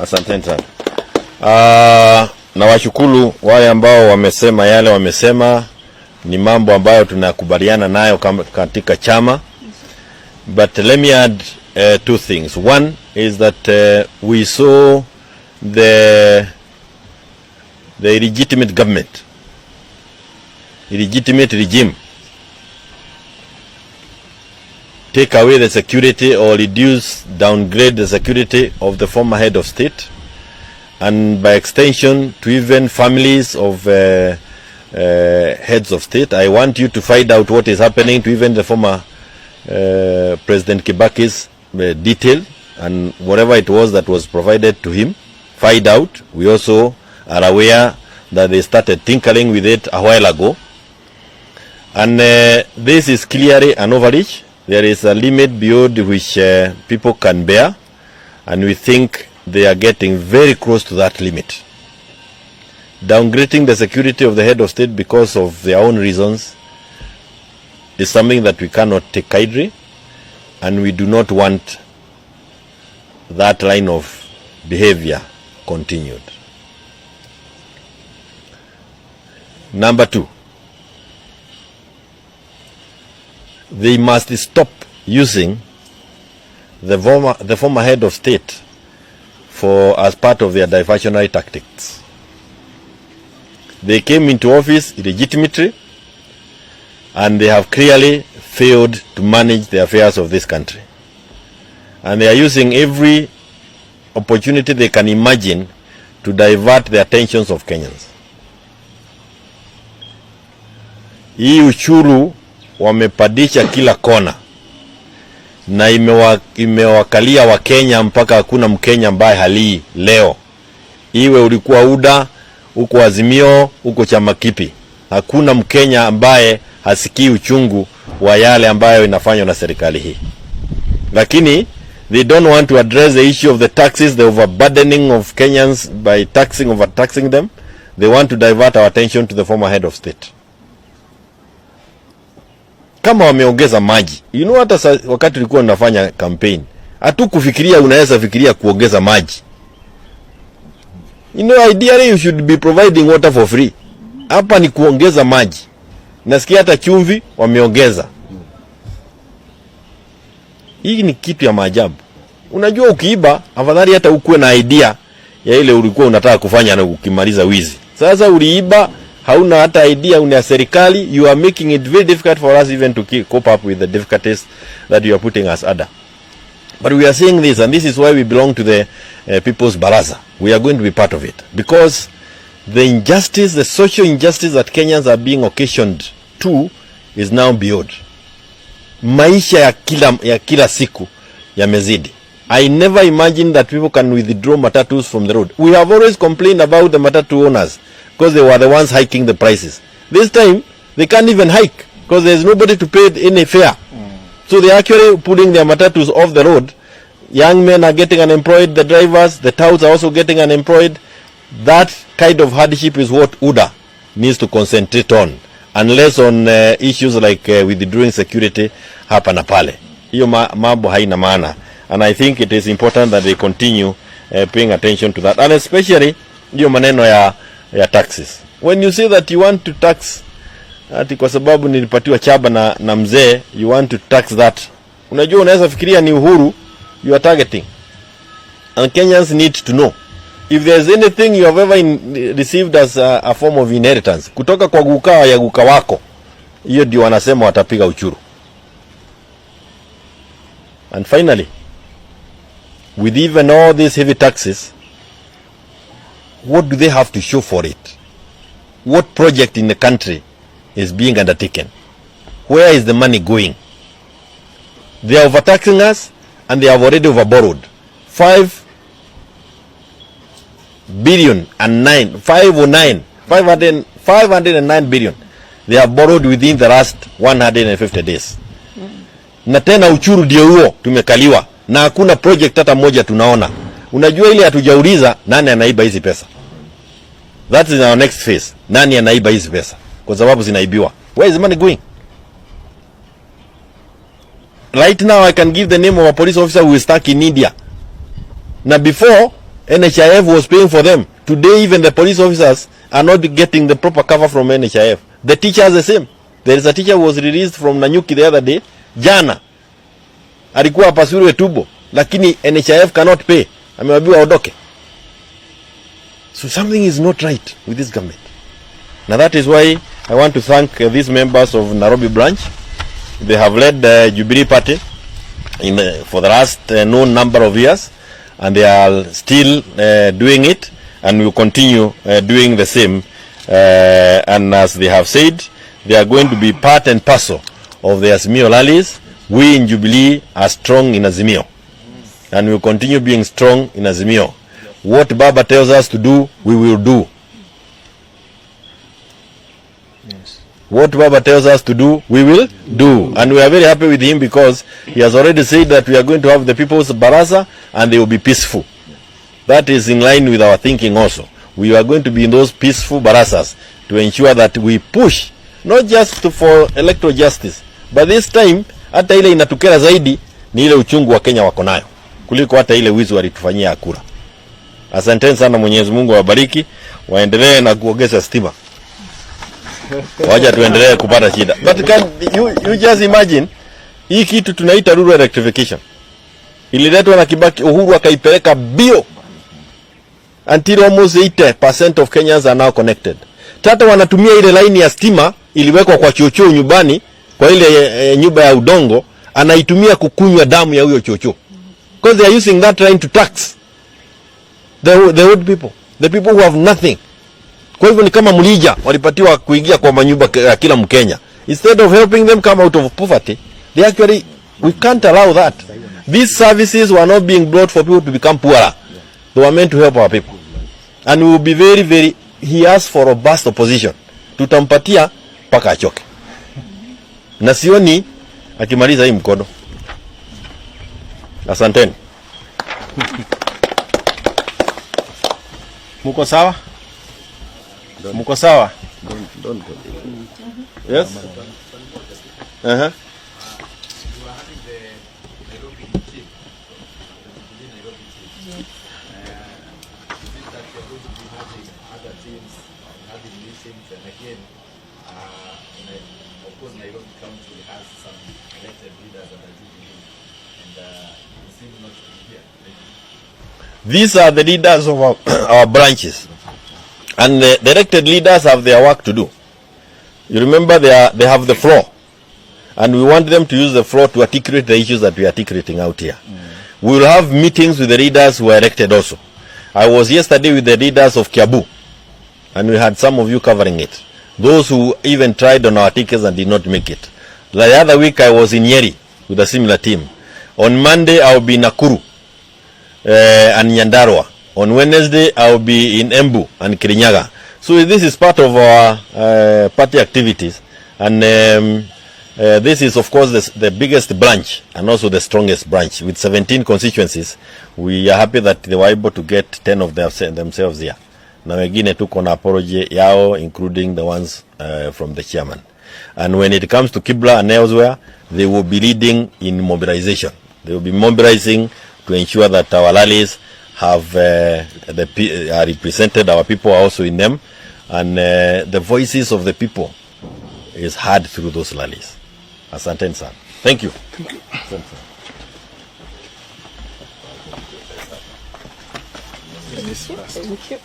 Asante sana. Na washukuru wale ambao wamesema yale wamesema, ni mambo ambayo tunakubaliana nayo katika chama. But let me add two things. One is that we saw the illegitimate government, illegitimate regime take away the security or reduce, downgrade the security of the former head of state, and by extension to even families of heads of state. I want you to find out what is happening to even the former President Kibaki's detail, and whatever it was that was provided to him, find out. We also are aware that they started tinkering with it a while ago, and this is clearly an overreach. There is a limit beyond which people can bear, and we think they are getting very close to that limit. Downgrading the security of the head of state because of their own reasons is something that we cannot take kindly, and we do not want that line of behavior continued. Number two, they must stop using the former head of state as part of their diversionary tactics. They came into office illegitimately, and they have clearly failed to manage the affairs of this country. And they are using every opportunity they can imagine to divert the attentions of Kenyans. Hii ushuru wamepadisha kila kona, na imewakalia wa Kenya mpaka hakuna Mkenya ambaye halii leo. Iwe ulikuwa UDA, uko Azimio, uko chama kipi, hakuna Mkenya ambaye hasikii uchungu wa yale ambayo inafanywa na serikali hii. Lakini they don't want to address the issue of the taxes, the overburdening of Kenyans by overtaxing them. They want to divert our attention to the former head of state. Kama wameongeza maji, hata wakati tulikuwa tunafanya campaign, hatukufikiria unaweza fikiria kuongeza maji. Ideally you should be providing water for free. Hapa ni kuongeza maji. Nasikia hata chumvi wameongeza. Hii ni kitu ya maajabu. Unajua ukiiba, afadhali hata ukuwe na idea ya ile ulikuwa unataka kufanya na ukimaliza wizi. Sasa uliiba, hauna hata idea una serikali, you are making it very difficult for us even to cope up with the difficulties that you are putting us under. But we are saying this, and this is why we belong to the People's Baraza. We are going to be part of it, because the injustice, the social injustice that Kenyans are being occasioned to is now beyond. Maisha ya kila siku yamezidi. I never imagined that people can withdraw matatus from the road. We have always complained about the matatu owners because they were the ones hiking the prices. This time, they can't even hike because there's nobody to pay any fare. So they're actually putting their matatus off the road. Young men are getting unemployed, the drivers, the touts are also getting unemployed. That kind of hardship is what UDA needs to concentrate on, unless on issues like withdrawing security hapa na pale. Hiyo mambo haina maana. And I think it is important that they continue paying attention to that. And especially hiyo maneno ya taxes. When you say that you want to tax, ati kwa sababu nilipatiwa chaba na mzee, you want to tax that. Unajua unaweza fikiria ni uhuru you are targeting. And Kenyans need to know, if there is anything you have ever received as a form of inheritance, kutoka kwa guka wako, hiyo ndio wanasema watapiga uchuru. And finally, with even all these heavy taxes, what do they have to show for it? What project in the country is being undertaken? Where is the money going? They are overtaxing us, and they have already overborrowed 509 billion. They have borrowed within the last 150 days. Na tena uchuru ndio huo tumekaliwa, na hakuna project hata moja tunaona. Unajua ile hatujauliza nani anaiba hizi pesa. That is our next phase. Nani anaiba hizi pesa? Kwa sababu zinaibiwa. Where is the money going? Right now I can give the name of a police officer who is stuck in India. Na before NHIF was paying for them. Today even the police officers are not getting the proper cover from NHIF. The teachers the same. There is a teacher who was released from Nanyuki the other day. Jana alikuwa apasuliwe tubo, lakini NHIF cannot pay. Amewaambiwa aondoke. So something is not right with this government. Now that is why I want to thank these members of Nairobi branch. They have led the Jubilee Party for the last known number of years, and they are still doing it, and will continue doing the same. And as they have said, they are going to be part and parcel of the Azimio rallies. We in Jubilee are strong in Azimio, and we will continue being strong in Azimio. What Baba tells us to do, we will do. Yes. What Baba tells us to do, we will do. And we are very happy with him because he has already said that we are going to have the people's baraza and they will be peaceful. That is in line with our thinking also. We are going to be in those peaceful barazas to ensure that we push, not just for electoral justice, but this time, hata ile inatukera zaidi ni ile uchungu wa Kenya wako nayo kuliko hata ile wizi walitufanyia kura. Asanteni sana, Mwenyezi Mungu awabariki, waendelee na kuongeza stima. Wacha tuendelee kupata shida. But can you just imagine, hii kitu tunaita rural electrification. Ililetwa na Kibaki, Uhuru akaipeleka bio. Until almost 80% of Kenyans are now connected. Tata wanatumia ile line ya stima iliwekwa kwa chochoo nyumbani, kwa ile nyumba ya udongo, anaitumia kukunywa damu ya huyo chochoo. Because they are using that line to tax the old people, the people who have nothing. Kwa hivyo ni kama mlija walipatiwa kuingia kwa manyumba ya kila Mkenya. Instead of helping them come out of poverty, they actually, we can't allow that. These services were not being brought for people to become poorer. They were meant to help our people. And we will be very, very, he asked for a robust opposition. Tutampatia paka achoke. Na sioni akimaliza hii mkono. Asanteni. Muko sawa? Muko sawa? Don't go. Yes? Uh-huh. These are the leaders of our branches, and the elected leaders have their work to do. You remember they have the floor, and we want them to use the floor to articulate the issues that we are articulating out here. We will have meetings with the leaders who are elected also. I was yesterday with the leaders of Kiabu, and we had some of you covering it. Those who even tried on our tickets and did not make it. The other week I was in Nyeri with a similar team. On Monday I will be in Nakuru and Nyandarua. On Wednesday I will be in Embu and Kirinyaga. So this is part of our party activities, and this is of course the biggest branch and also the strongest branch with 17 constituencies. We are happy that they were able to get 10 of themselves here. Na wengine tuko na apology yao, including the ones from the chairman. And when it comes to Kibra and elsewhere, they will be leading in mobilization. They will be mobilizing to ensure that our rallies have are represented, our people are also in them, and the voices of the people is heard through those rallies. Asante sana. Thank you. Thank you. Thank you.